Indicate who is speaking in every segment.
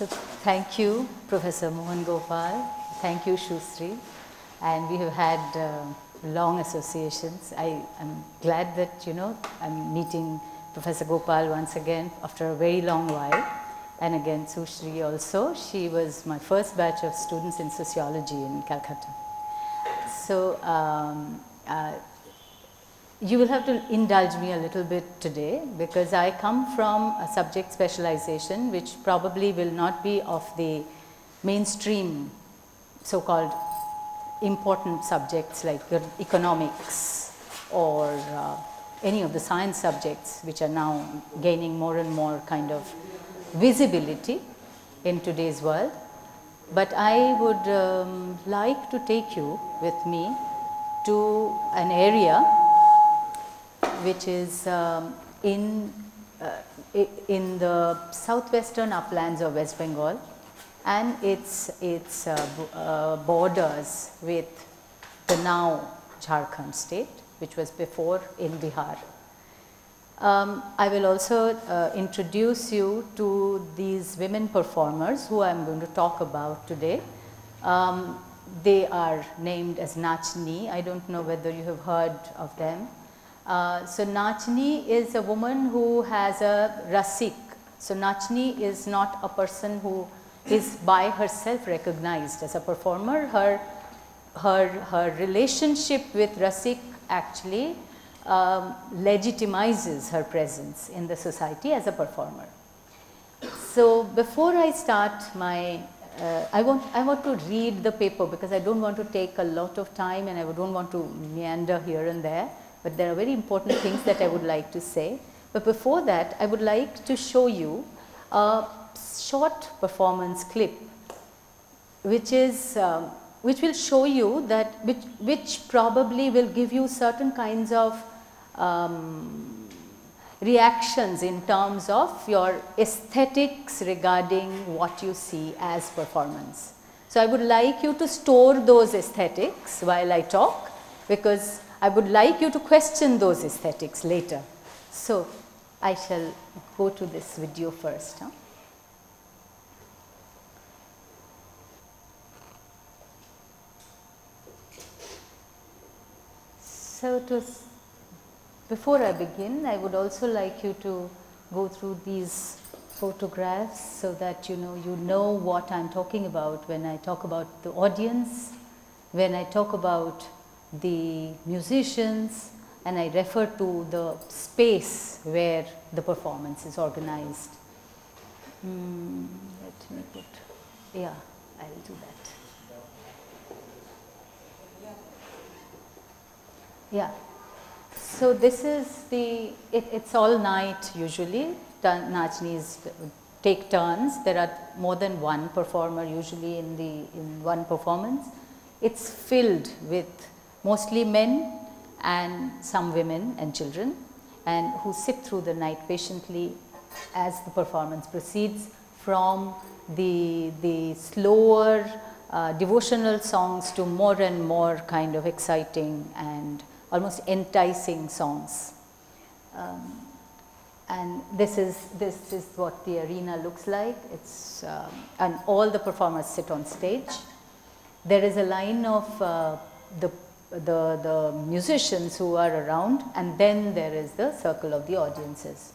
Speaker 1: So thank you, Professor Mohan Gopal. Thank you, Shusri. And we have had long associations. I am glad that, I'm meeting Professor Gopal once again after a very long while. And again, Sushri also. She was my first batch of students in sociology in Calcutta. So you will have to indulge me a little bit today, because I come from a subject specialization which probably will not be of the mainstream so-called important subjects like economics or any of the science subjects which are now gaining more and more kind of visibility in today's world. But I would like to take you with me to an area which is in the southwestern uplands of West Bengal, and its borders with the now Jharkhand state, which was before in Bihar. I will also introduce you to these women performers who I am going to talk about today. They are named as Nachni. I don't know whether you have heard of them. So Nachni is a woman who has a rasik. So Nachni is not a person who is by herself recognized as a performer. Her relationship with rasik actually legitimizes her presence in the society as a performer. So before I start my, I want to read the paper, because I don't want to take a lot of time and I don't want to meander here and there, but there are very important things that I would like to say. But before that, I would like to show you a short performance clip, which will show you that, which probably will give you certain kinds of reactions in terms of your aesthetics regarding what you see as performance. So I would like you to store those aesthetics while I talk, because I would like you to question those aesthetics later. So I shall go to this video first. So before I begin, I would also like you to go through these photographs so that you know what I am talking about when I talk about the audience, when I talk about the musicians, and I refer to the space where the performance is organized. Let me put, yeah, I will do that. Yeah. So this is it's all night usually. Nachnis take turns. There are more than one performer usually in one performance. It's filled with mostly men and some women and children, and who sit through the night patiently as the performance proceeds, from the slower devotional songs to more and more kind of exciting and almost enticing songs. And this is what the arena looks like. It's and all the performers sit on stage. There is a line of the musicians who are around, and then there is the circle of the audiences.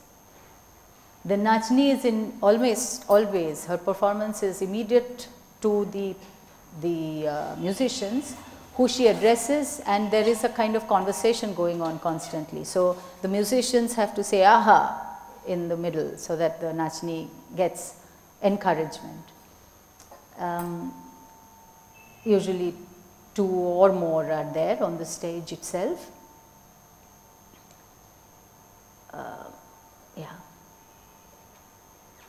Speaker 1: The Nachni is in always her performance is immediate to the musicians, who she addresses, and there is a kind of conversation going on constantly. So the musicians have to say aha in the middle so that the Nachni gets encouragement. Usually 2 or more are there on the stage itself. Yeah.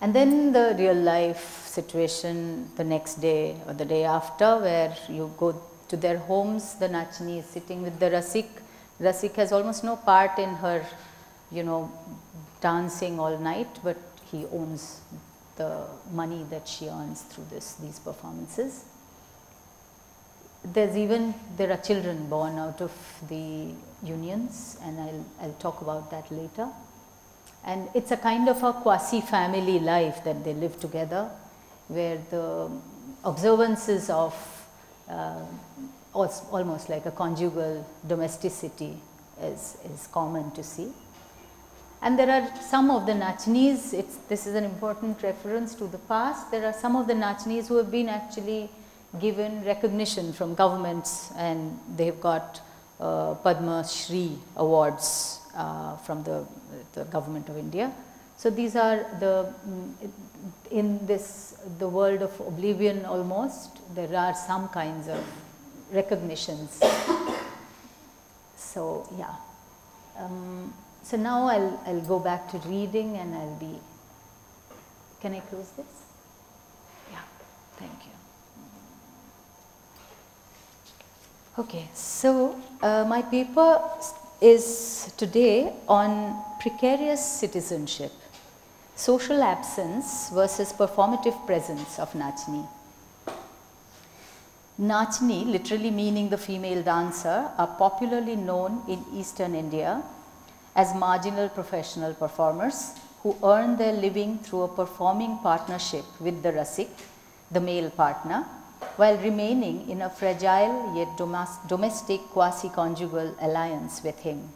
Speaker 1: And then the real life situation the next day or the day after, where you go to their homes. The Nachni is sitting with the rasik. Rasik has almost no part in her, dancing all night, but he owns the money that she earns through these performances. There are children born out of the unions, and I'll talk about that later. And it's a kind of a quasi-family life that they live together. where the observances of almost like a conjugal domesticity is common to see. And there are some of the Nachnis, this is an important reference to the past, there are some of the Nachnis who have been actually given recognition from governments, and they have got Padma Shri awards from the government of India. So these are in the world of oblivion almost, there are some kinds of recognitions. So yeah. So now I'll go back to reading, and can I close this? Yeah, thank you. Okay, so my paper is today on precarious citizenship, social absence versus performative presence of Nachni. Nachni, literally meaning the female dancer, are popularly known in Eastern India as marginal professional performers who earn their living through a performing partnership with the Rasik, the male partner, while remaining in a fragile yet domestic quasi-conjugal alliance with him.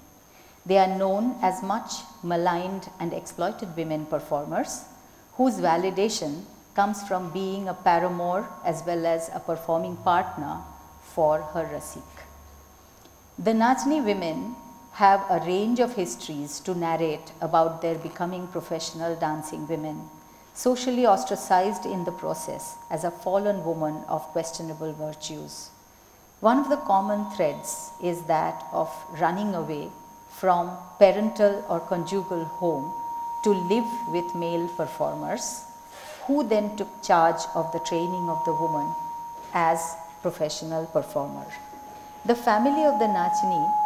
Speaker 1: They are known as much maligned and exploited women performers whose validation comes from being a paramour as well as a performing partner for her Rasik. The Nachni women have a range of histories to narrate about their becoming professional dancing women, socially ostracized in the process as a fallen woman of questionable virtues. One of the common threads is that of running away from parental or conjugal home to live with male performers, who then took charge of the training of the woman as professional performer. The family of the Nachni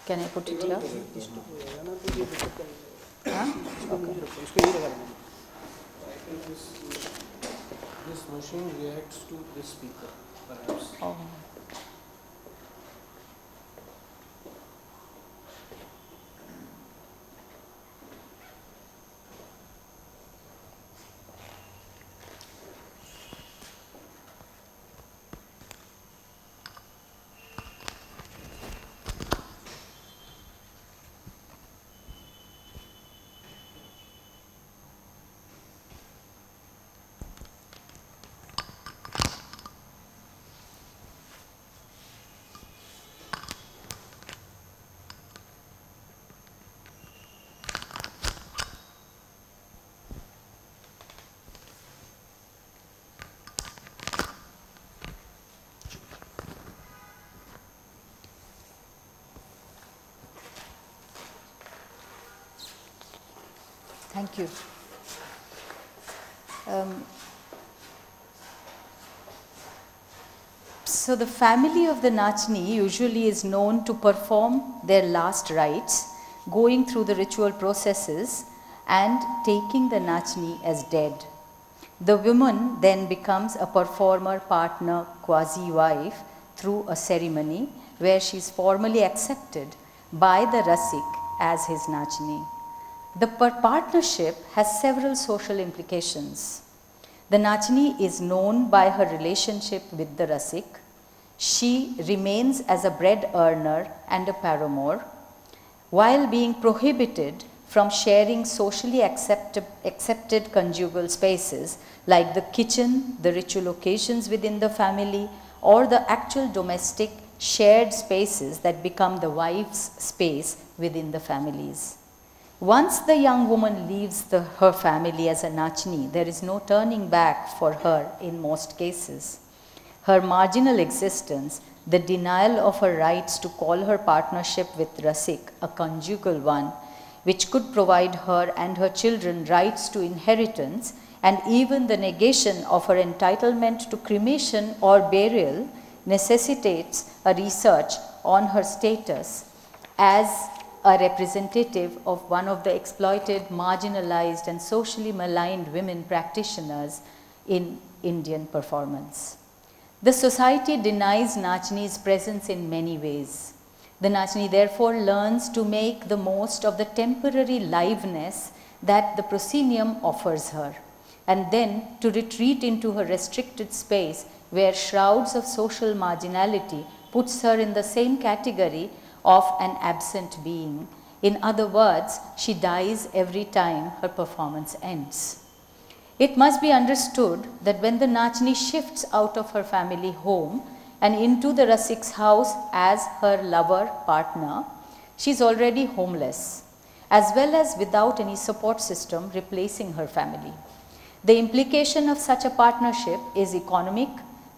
Speaker 1: Can I put it here? Huh? Okay.
Speaker 2: This machine reacts to this speaker, perhaps.
Speaker 1: Oh. Thank you. So the family of the Nachni usually is known to perform their last rites, going through the ritual processes and taking the Nachni as dead. The woman then becomes a performer, partner, quasi-wife through a ceremony where she is formally accepted by the Rasik as his Nachni. The partnership has several social implications. The Nachni is known by her relationship with the Rasik. She remains as a bread earner and a paramour, while being prohibited from sharing socially accepted conjugal spaces like the kitchen, the ritual occasions within the family, or the actual domestic shared spaces that become the wife's space within the families. Once the young woman leaves her family as a Nachni, there is no turning back for her in most cases. Her marginal existence, the denial of her rights to call her partnership with Rasik a conjugal one, which could provide her and her children rights to inheritance, and even the negation of her entitlement to cremation or burial, necessitates a research on her status as a representative of one of the exploited, marginalized and socially maligned women practitioners in Indian performance. The society denies Nachni's presence in many ways. The Nachni therefore learns to make the most of the temporary liveness that the proscenium offers her, and then to retreat into her restricted space where shrouds of social marginality puts her in the same category of an absent being. In other words, she dies every time her performance ends. It must be understood that when the Nachni shifts out of her family home and into the Rasik's house as her lover partner, she is already homeless, as well as without any support system replacing her family. The implication of such a partnership is economic,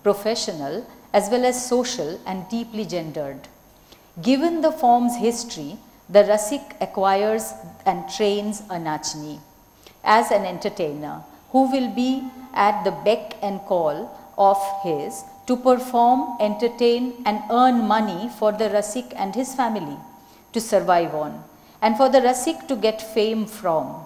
Speaker 1: professional, as well as social and deeply gendered. Given the form's history, the Rasik acquires and trains a Nachni as an entertainer who will be at the beck and call of his to perform, entertain and earn money for the Rasik and his family to survive on, and for the Rasik to get fame from.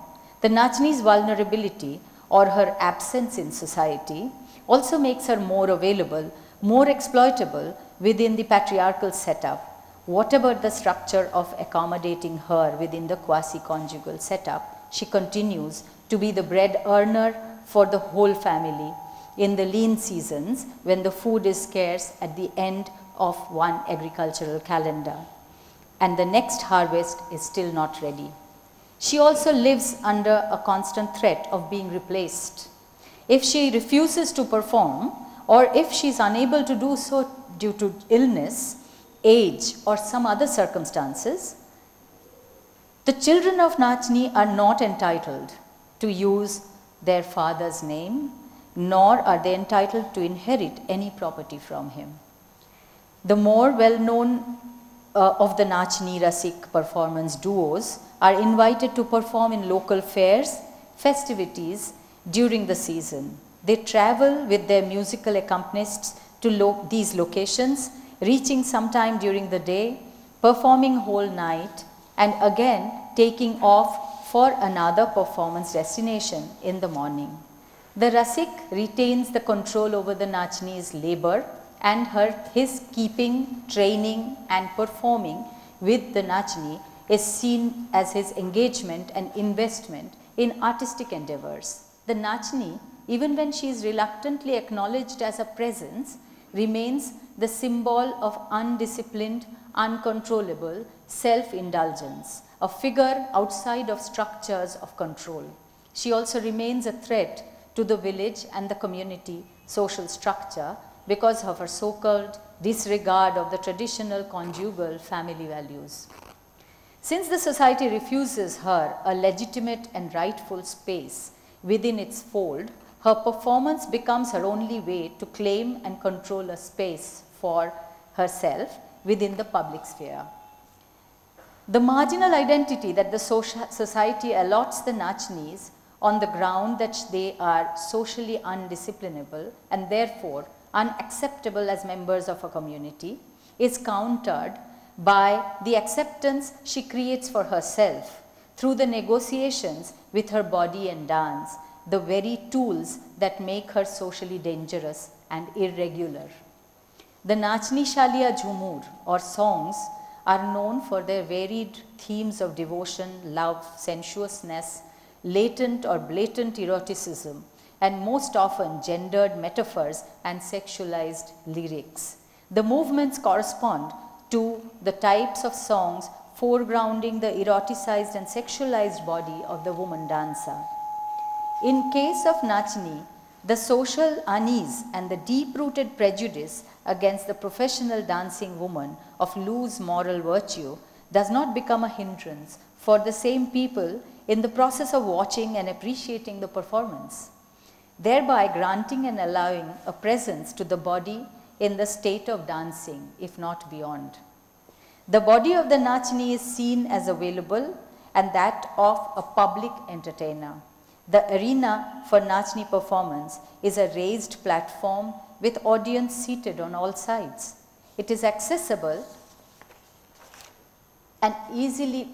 Speaker 1: The Nachni's vulnerability or her absence in society also makes her more available, more exploitable within the patriarchal setup, whatever the structure of accommodating her within the quasi-conjugal setup. She continues to be the bread earner for the whole family in the lean seasons when the food is scarce at the end of one agricultural calendar and the next harvest is still not ready. She also lives under a constant threat of being replaced. If she refuses to perform, or if she is unable to do so due to illness, age or some other circumstances, the children of Nachni are not entitled to use their father's name, nor are they entitled to inherit any property from him. The more well-known of the Nachni Rasik performance duos are invited to perform in local fairs, festivities during the season. They travel with their musical accompanists to these locations, reaching sometime during the day, performing whole night, and again taking off for another performance destination in the morning. The Rasik retains the control over the Nachni's labor and his keeping, training and performing with the Nachni is seen as his engagement and investment in artistic endeavors. The Nachni, even when she is reluctantly acknowledged as a presence, remains the symbol of undisciplined, uncontrollable self-indulgence, a figure outside of structures of control. She also remains a threat to the village and the community social structure because of her so-called disregard of the traditional conjugal family values. Since the society refuses her a legitimate and rightful space within its fold, her performance becomes her only way to claim and control a space for herself within the public sphere. The marginal identity that the society allots the Nachnis on the ground that they are socially undisciplinable and therefore unacceptable as members of a community is countered by the acceptance she creates for herself through the negotiations with her body and dance, the very tools that make her socially dangerous and irregular. The Nachni Shalia Jhumur or songs are known for their varied themes of devotion, love, sensuousness, latent or blatant eroticism, and most often gendered metaphors and sexualized lyrics. The movements correspond to the types of songs foregrounding the eroticized and sexualized body of the woman dancer. In case of Nachni, the social unease and the deep-rooted prejudice against the professional dancing woman of loose moral virtue does not become a hindrance for the same people in the process of watching and appreciating the performance, thereby granting and allowing a presence to the body in the state of dancing, if not beyond. The body of the Nachni is seen as available and that of a public entertainer. The arena for Nachni performance is a raised platform with audience seated on all sides. It is accessible easily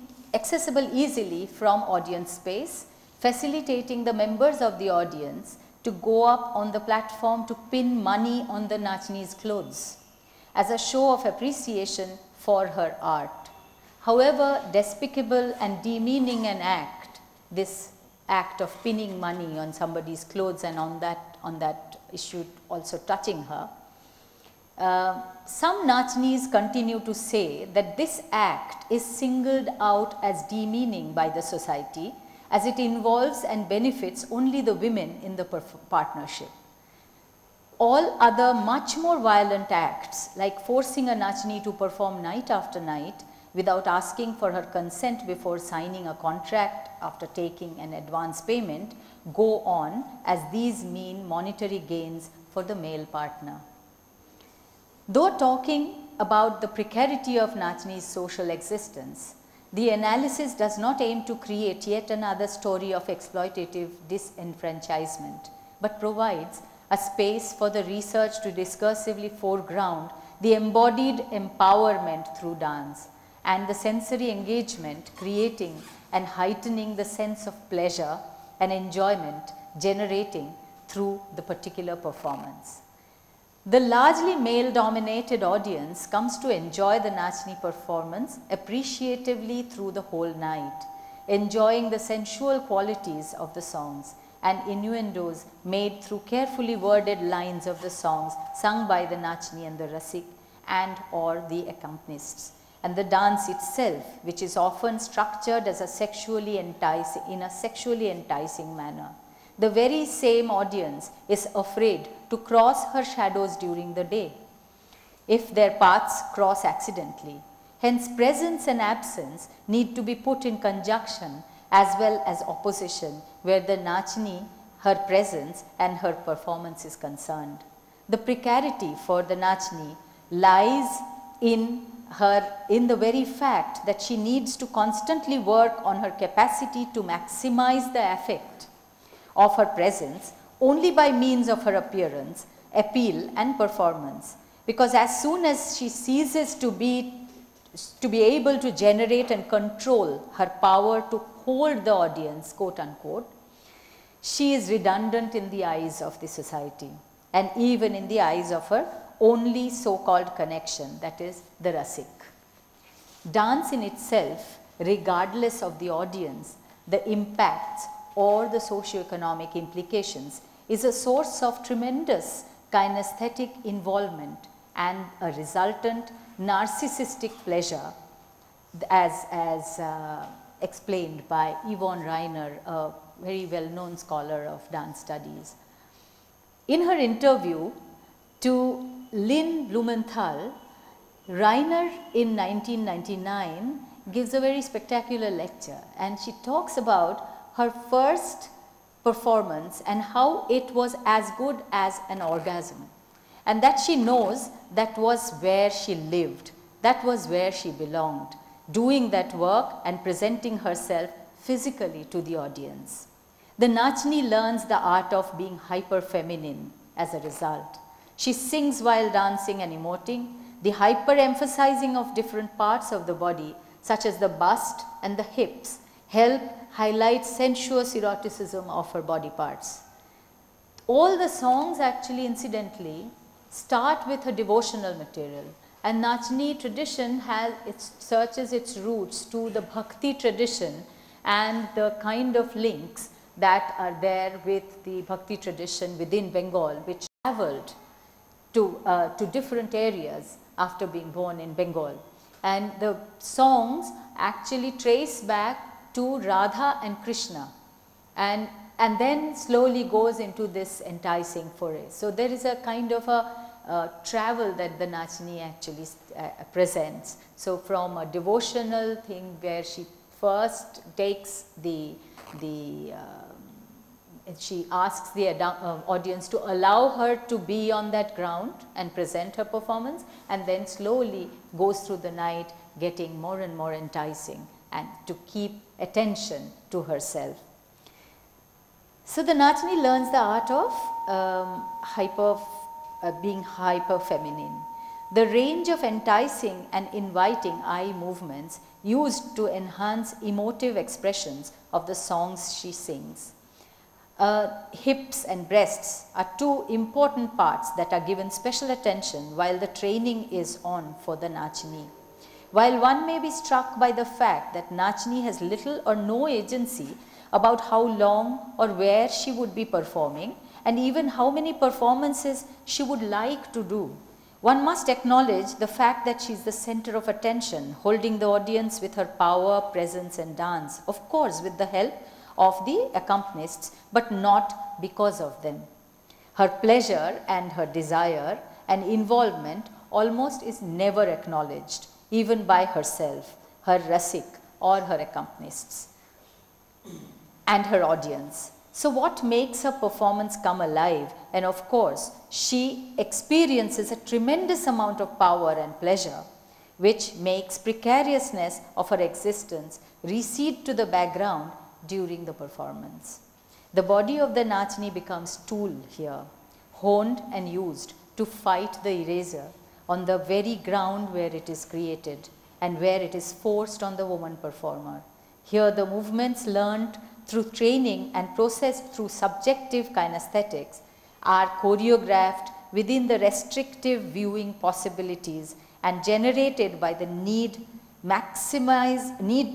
Speaker 1: from audience space, facilitating the members of the audience to go up on the platform to pin money on the Nachni's clothes as a show of appreciation for her art. However despicable and demeaning an act, this act of pinning money on somebody's clothes and on that issue also touching her, some Nachnis continue to say that this act is singled out as demeaning by the society as it involves and benefits only the women in the partnership. All other much more violent acts, like forcing a Nachni to perform night after night without asking for her consent before signing a contract after taking an advance payment, go on, as these mean monetary gains for the male partner. Though talking about the precarity of Nachni's social existence, the analysis does not aim to create yet another story of exploitative disenfranchisement, but provides a space for the research to discursively foreground the embodied empowerment through dance and the sensory engagement creating and heightening the sense of pleasure and enjoyment generating through the particular performance. The largely male-dominated audience comes to enjoy the Nachni performance appreciatively through the whole night, enjoying the sensual qualities of the songs and innuendos made through carefully worded lines of the songs sung by the Nachni and the Rasik and or the accompanists, and the dance itself, which is often structured as a sexually enticing manner. The very same audience is afraid to cross her shadows during the day, if their paths cross accidentally. Hence, presence and absence need to be put in conjunction as well as opposition, where the Nachni, her presence and her performance is concerned. The precarity for the Nachni lies in the very fact that she needs to constantly work on her capacity to maximize the effect of her presence only by means of her appearance, appeal and performance, because as soon as she ceases to be able to generate and control her power to hold the audience, quote unquote, she is redundant in the eyes of the society and even in the eyes of her only so-called connection, that is the Rasik. Dance in itself, regardless of the audience, the impacts or the socio-economic implications, is a source of tremendous kinesthetic involvement and a resultant narcissistic pleasure, as explained by Yvonne Reiner, a very well-known scholar of dance studies. In her interview to Lynn Blumenthal, Reiner in 1999 gives a very spectacular lecture, and she talks about her first performance and how it was as good as an orgasm, and that she knows that was where she lived, that was where she belonged, doing that work and presenting herself physically to the audience. The Nachni learns the art of being hyper-feminine as a result. She sings while dancing and emoting. The hyper-emphasizing of different parts of the body, such as the bust and the hips, help highlight sensuous eroticism of her body parts. All the songs actually, incidentally, start with a devotional material, and Nachni tradition searches its roots to the Bhakti tradition and the kind of links that are there with the Bhakti tradition within Bengal, which traveled to different areas after being born in Bengal. And the songs actually trace back to Radha and Krishna, and then slowly goes into this enticing foray. So there is a kind of a travel that the Nachni actually presents. So from a devotional thing where she first takes she asks the audience to allow her to be on that ground and present her performance, and then slowly goes through the night getting more and more enticing and to keep attention to herself. So the Nachni learns the art of being hyper-feminine. The range of enticing and inviting eye movements used to enhance emotive expressions of the songs she sings. hips and breasts are two important parts that are given special attention while the training is on for the Nachini. While one may be struck by the fact that Nachini has little or no agency about how long or where she would be performing and even how many performances she would like to do, one must acknowledge the fact that she is the center of attention, holding the audience with her power, presence and dance, of course with the help of the accompanists, but not because of them. Her pleasure and her desire and involvement almost is never acknowledged, even by herself, her rasik or her accompanists and her audience. So what makes her performance come alive? And of course, she experiences a tremendous amount of power and pleasure, which makes precariousness of her existence recede to the background during the performance. The body of the Nachini becomes tool here, honed and used to fight the eraser on the very ground where it is created and where it is forced on the woman performer. Here the movements learnt through training and processed through subjective kinesthetics are choreographed within the restrictive viewing possibilities and generated by the need to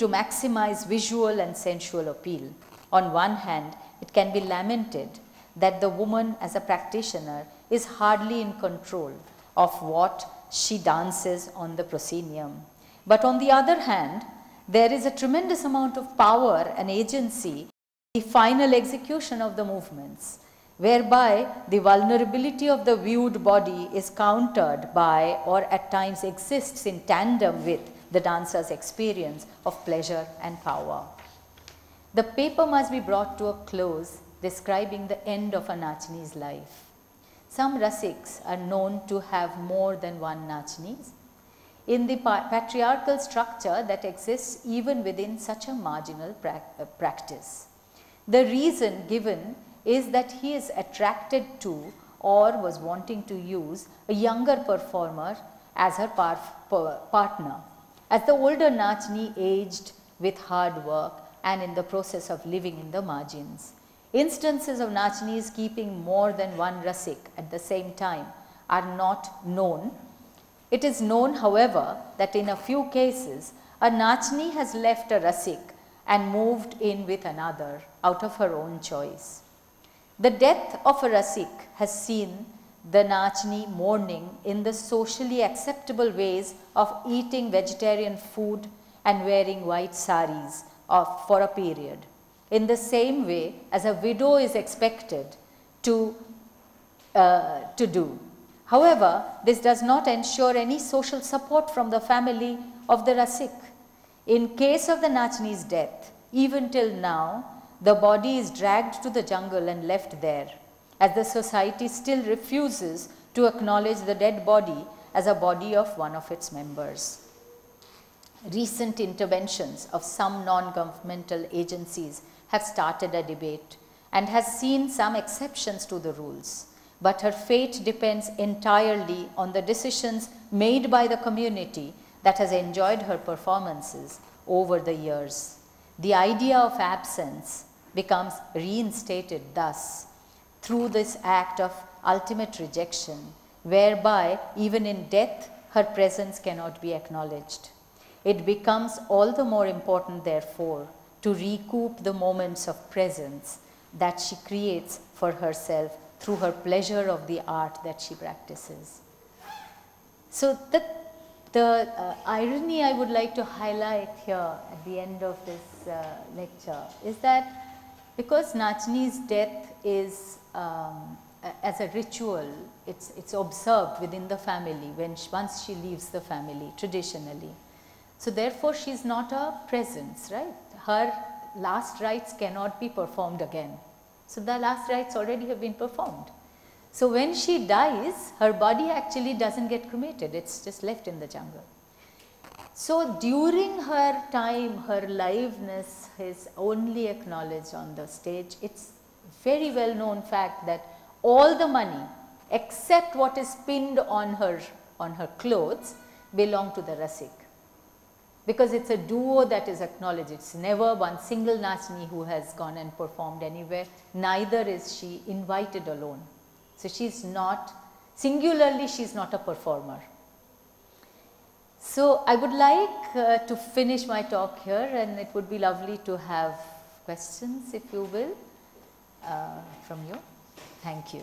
Speaker 1: maximize visual and sensual appeal. On one hand, it can be lamented that the woman as a practitioner is hardly in control of what she dances on the proscenium. But on the other hand, there is a tremendous amount of power and agency in the final execution of the movements, whereby the vulnerability of the viewed body is countered by or at times exists in tandem with the dancer's experience of pleasure and power. The paper must be brought to a close describing the end of a Nachini's life. Some Rasiks are known to have more than one Nachinis in the patriarchal structure that exists even within such a marginal practice. The reason given is that he is attracted to or was wanting to use a younger performer as her partner. As the older Nachini aged with hard work and in the process of living in the margins. Instances of Nachinis keeping more than one Rasik at the same time are not known. It is known, however, that in a few cases, a Nachini has left a Rasik and moved in with another out of her own choice. The death of a Rasik has seen the Nachini mourning in the socially acceptable ways of eating vegetarian food and wearing white saris for a period, in the same way as a widow is expected to do. However, this does not ensure any social support from the family of the Rasik. In case of the Nachini's death, even till now, the body is dragged to the jungle and left there, as the society still refuses to acknowledge the dead body as a body of one of its members. Recent interventions of some non-governmental agencies have started a debate and has seen some exceptions to the rules. But her fate depends entirely on the decisions made by the community that has enjoyed her performances over the years. The idea of absence becomes reinstated thus through this act of ultimate rejection, whereby even in death her presence cannot be acknowledged. It becomes all the more important, therefore, to recoup the moments of presence that she creates for herself through her pleasure of the art that she practices. So the irony I would like to highlight here at the end of this lecture is that because Nachini's death is as a ritual, it's observed within the family once she leaves the family traditionally. So therefore she is not a presence, right? Her last rites cannot be performed again. So the last rites already have been performed. So when she dies, her body actually doesn't get cremated, it's just left in the jungle. So during her time, her liveness is only acknowledged on the stage. It's very well known fact that all the money except what is pinned on her clothes belong to the Rasik. because it's a duo that is acknowledged. It's never one single Nachni who has gone and performed anywhere, neither is she invited alone. So, she is not, singularly she is not a performer. So, I would like to finish my talk here, and it would be lovely to have questions, if you will, from you. Thank you.